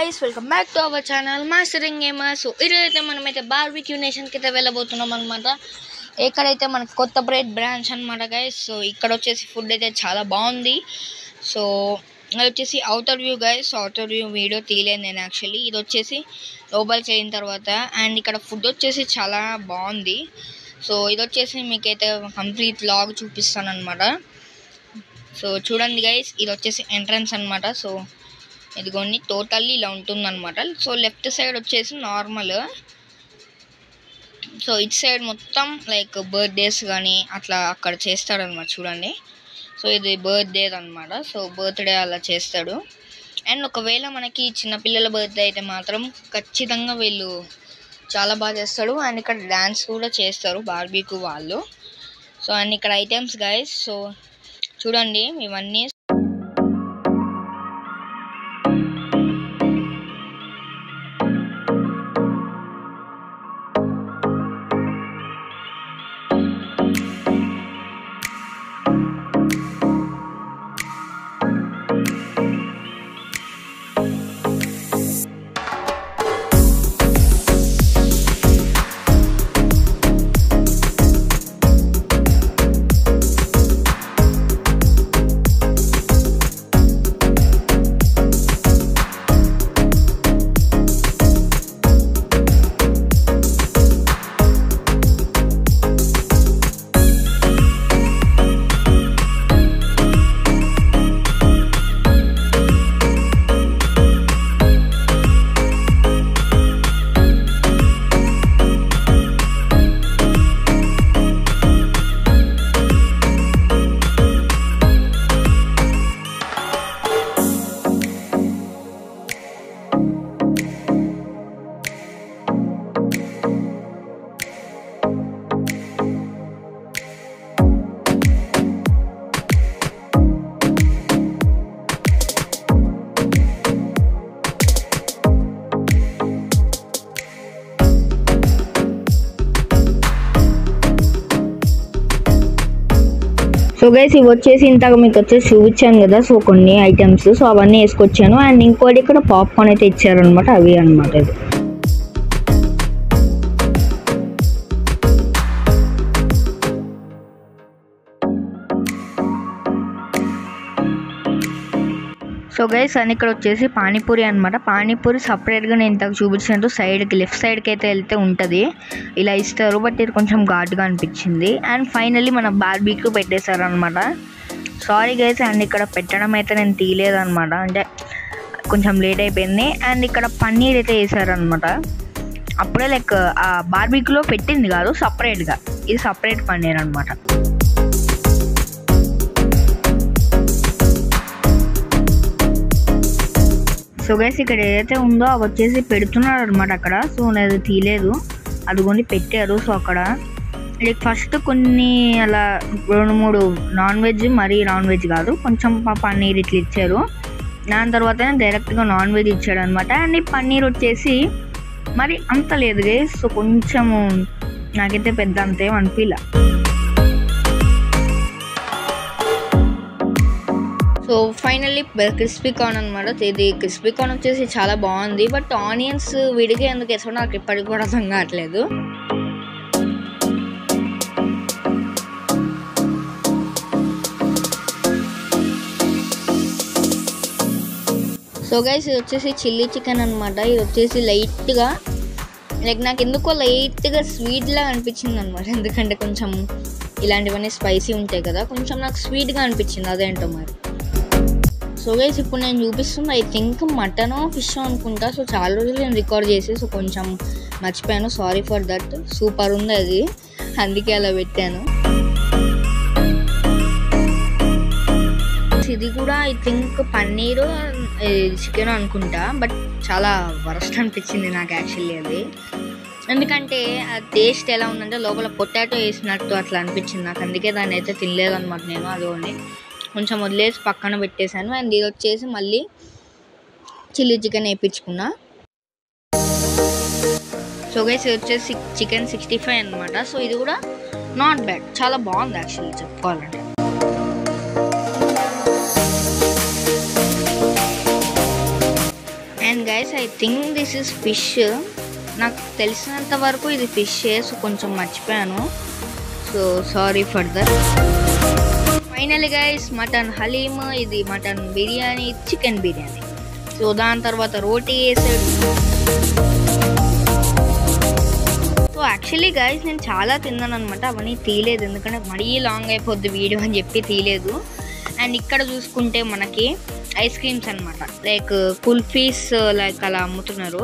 guys, welcome back to our channel Mastering Gamer. So ఈరోజైతే మనమైతే barbecue nation కి అయితే వెళ్ళబోతున్నాం అన్నమాట. ఎక్కడైతే మనకి కొత్తపేట్ బ్రాంచ్ అన్నమాట గైస్. సో ఇక్కడ వచ్చేసి ఫుడ్ అయితే చాలా బాగుంది. సో అది వచ్చేసి outer view guys. Outer view video తీయలేదు నేను యాక్చువల్లీ. ఇది వచ్చేసి లోపలికి వెళ్ళిన తర్వాత అండ్ ఇక్కడ ఫుడ్ వచ్చేసి చాలా బాగుంది. సో ఇది వచ్చేసి మీకైతే కంప్లీట్ వ్లాగ్ చూపిస్తాను అన్నమాట. సో చూడండి గైస్, ఇది వచ్చేసి ఎంట్రన్స్ అన్నమాట. సో ఇదిగోండి టోటల్లీ ఇలా ఉంటుందన్నమాట. సో లెఫ్ట్ సైడ్ వచ్చేసి నార్మల్, సో ఇటు సైడ్ మొత్తం లైక్ బర్త్డేస్ కానీ అట్లా అక్కడ చేస్తాడనమాట. చూడండి, సో ఇది బర్త్డే అనమాట. సో బర్త్డే అలా చేస్తాడు. అండ్ ఒకవేళ మనకి చిన్నపిల్లల బర్త్డే అయితే మాత్రం ఖచ్చితంగా వీళ్ళు చాలా బాగా చేస్తాడు. అండ్ ఇక్కడ డ్యాన్స్ కూడా చేస్తారు బార్బిక్యూ వాళ్ళు. సో అండ్ ఇక్కడ ఐటమ్స్ గైస్, సో చూడండి ఇవన్నీ. సో గైస్, ఇవి వచ్చేసి ఇంతకు మీకు వచ్చేసి చూపించాను కదా. సో కొన్ని ఐటమ్స్, సో అవన్నీ వేసుకొచ్చాను. అండ్ ఇంకోటి ఇక్కడ పాప్కార్న్ అయితే ఇచ్చారనమాట, అవి అనమాట. ఇది సో గైస్ అండ్ ఇక్కడ వచ్చేసి పానీపూరి అనమాట. పానీపూరి సపరేట్గా నేను ఇంతకు చూపించినట్టు సైడ్కి లెఫ్ట్ సైడ్కి అయితే వెళ్తే ఉంటుంది, ఇలా ఇస్తారు. బట్ ఇది కొంచెం ఘాటుగా అనిపించింది. అండ్ ఫైనల్లీ మన బార్బిక్యూ పెట్టేశారు అనమాట. సారీ గైస్, అండ్ ఇక్కడ పెట్టడం అయితే నేను తీయలేదన్నమాట, అంటే కొంచెం లేట్ అయిపోయింది. అండ్ ఇక్కడ పన్నీర్ అయితే వేసారనమాట. అప్పుడే లైక్ ఆ బార్బిక్యూలో పెట్టింది కాదు, సపరేట్గా, ఇది సపరేట్ పన్నీర్ అనమాట. సో గైస్ ఇక్కడ ఏదైతే ఉందో అవి వచ్చేసి పెడుతున్నారు అనమాట అక్కడ. సో నేను తీయలేదు, అదిగోండి పెట్టారు. సో అక్కడ లైక్ ఫస్ట్ కొన్ని అలా 2-3 నాన్ వెజ్, మరీ నాన్ వెజ్ కాదు, కొంచెం పన్నీర్ ఇట్లా ఇచ్చారు. దాని తర్వాత డైరెక్ట్గా నాన్ వెజ్ ఇచ్చాడు అనమాట. అండ్ ఈ పన్నీర్ వచ్చేసి మరి అంత లేదు గైస్. సో కొంచెము నాకైతే పెద్ద అంతేం అనిపించలే. సో ఫైనల్లీ క్రిస్పీ కార్న్ అనమాట. ఇది క్రిస్పీ కార్న్ వచ్చేసి చాలా బాగుంది. బట్ ఆనియన్స్ విడిగా ఎందుకు వేసుకోవడం నాకు ఇప్పటికి కూడా అర్థం కావట్లేదు. సో గైస్ ఇది వచ్చేసి చిల్లీ చికెన్ అనమాట. ఇది వచ్చేసి లైట్గా లైక్ నాకు ఎందుకో లైట్గా స్వీట్లా అనిపించింది అనమాట. ఎందుకంటే కొంచెం ఇలాంటివన్నీ స్పైసీ ఉంటాయి కదా, కొంచెం నాకు స్వీట్గా అనిపించింది, అదేంటో మరి. సో గైస్ ఇప్పుడు నేను చూపిస్తుంది ఐ థింక్ మటన్ ఫిష్ అనుకుంటా. సో చాలా రోజులు నేను రికార్డ్ చేసి సో కొంచెం మర్చిపోయాను, సారీ ఫర్ దట్. సూపర్ ఉంది అది, అందుకే అలా పెట్టాను. ఇది కూడా ఐ థింక్ పన్నీరు చికెన్ అనుకుంటా. బట్ చాలా వరస్ట్ అనిపించింది నాకు యాక్చువల్లీ అది. ఎందుకంటే ఆ టేస్ట్ ఎలా ఉందంటే లోపల పొటాటో వేసినట్టు అట్లా అనిపించింది నాకు. అందుకే దాన్ని అయితే తినలేదన్నమాట నేను. అదోని కొంచెం వదిలేసి పక్కన పెట్టేశాను. అండ్ ఇది వచ్చేసి మళ్ళీ చిల్లీ చికెన్ వేయించుకున్నా. సో గైస్ ఇది వచ్చేసి చికెన్ 65 అనమాట. సో ఇది కూడా నాట్ బ్యాడ్, చాలా బాగుంది యాక్చువల్లీ చెప్పుకోవాలంటే. And guys, I think this is fish. నాకు తెలిసినంత వరకు ఇది ఫిష్, సో కొంచెం మర్చిపోయాను. So sorry for that. Finally guys mutton haleem, ఇది mutton biryani, chicken biryani. So దాని తర్వాత రోటీ వేసాడు. సో యాక్చువల్లీ గైస్ నేను చాలా తిన్నాను అనమాట, అవన్నీ తీయలేదు ఎందుకంటే మరీ లాంగ్ అయిపోద్ది వీడియో అని చెప్పి తీయలేదు. అండ్ ఇక్కడ చూసుకుంటే మనకి ఐస్ క్రీమ్స్ అనమాట, లైక్ కుల్ఫీస్ లైక్ అలా అమ్ముతున్నారు,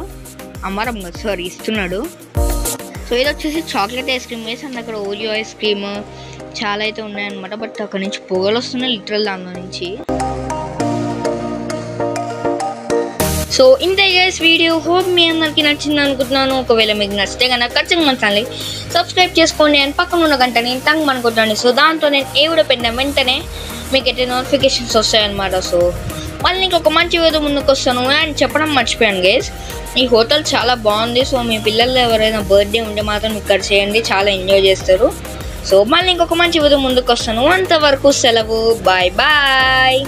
అమ్మరం కదా సారీ ఇస్తున్నాడు. సో ఇది వచ్చేసి చాక్లెట్ ఐస్ క్రీమ్ వేసి, అండ్ అక్కడ ఓరియో ఐస్ క్రీమ్ చాలా అయితే ఉన్నాయన్నమాట. బట్ అక్కడ నుంచి పొగలు వస్తున్నాయి లిటరల్ దానిలో నుంచి. సో ఇంతే గైస్ వీడియో, హోప్ మీ అందరికి నచ్చింది అనుకుంటున్నాను. ఒకవేళ మీకు నచ్చితే కనుక ఖచ్చితంగా మన ఛానల్ సబ్స్క్రైబ్ చేసుకోండి అండ్ పక్కన ఉన్న గంటని టంగ్ అనుకుంటాను. సో దాంతో నేను ఏ వీడియో పెట్టిన వెంటనే మీకు అయితే నోటిఫికేషన్స్ వస్తాయన్నమాట. సో మళ్ళీ ఇంకొక మంచి వీడియో ముందుకు వస్తాను. అండ్ చెప్పడం మర్చిపోయాను గైస్, ఈ హోటల్ చాలా బాగుంది. సో మీ పిల్లలు ఎవరైనా బర్త్డే ఉంటే మాత్రం ఇక్కడ చేయండి, చాలా ఎంజాయ్ చేస్తారు. సో మళ్ళీ ఇంకొక మంచి వీడియో ముందుకు వస్తాను. అంతవరకు సెలవు, బాయ్ బాయ్.